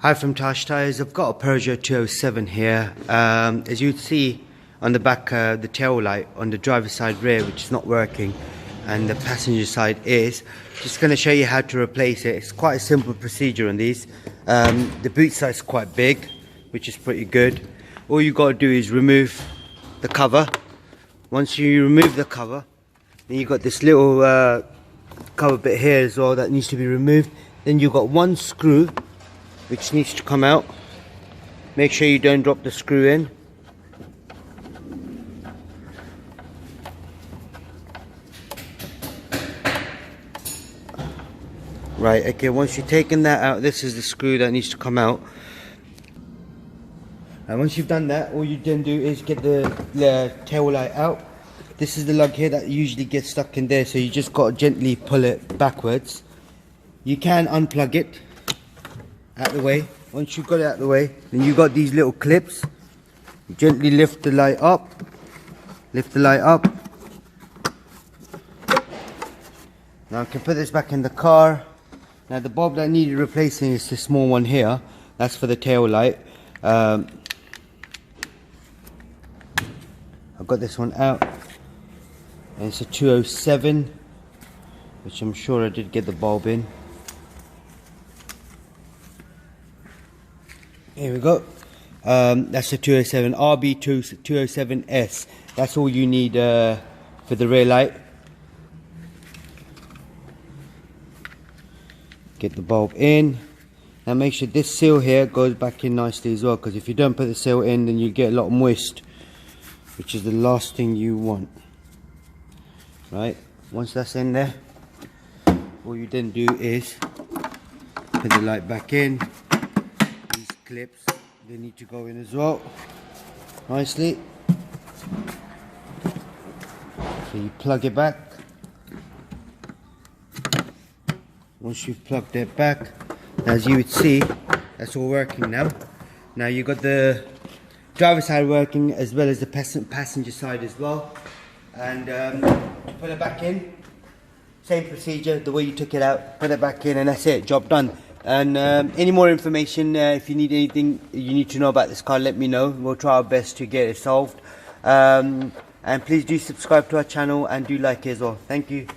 Hi from Tash Tyres. I've got a Peugeot 207 here. As you can see on the back, the tail light on the driver's side rear, which is not working, and the passenger side is. Just going to show you how to replace it. It's quite a simple procedure on these. The boot size is quite big, which is pretty good. All you got to do is remove the cover. Once you remove the cover, then you've got this little cover bit here as well that needs to be removed. Then you've got one screw which needs to come out. Make sure you don't drop the screw in. Right, okay, once you've taken that out, this is the screw that needs to come out. And once you've done that, all you then do is get the tail light out. This is the lug here that usually gets stuck in there, so you just got to gently pull it backwards. You can unplug it out the way. Once you've got it out the way, then you've got these little clips. You gently lift the light up. Lift the light up. Now I can put this back in the car. Now the bulb that needed replacing is this small one here. That's for the tail light. I've got this one out. And it's a 207, which I'm sure I did get the bulb in. Here we go. That's a 207 RB207S. That's all you need for the rear light. Get the bulb in. Now make sure this seal here goes back in nicely as well, because if you don't put the seal in, then you get a lot of moist, which is the last thing you want. Right, once that's in there, all you then do is put the light back in. These clips, they need to go in as well, nicely. So you plug it back. Once you've plugged it back, as you would see, that's all working now. Now you've got the driver's side working as well as the passenger side as well. And to put it back in, same procedure, the way you took it out, put it back in, and that's it, job done. And any more information, if you need anything you need to know about this car, let me know. We'll try our best to get it solved. And please do subscribe to our channel and do like it as well. Thank you.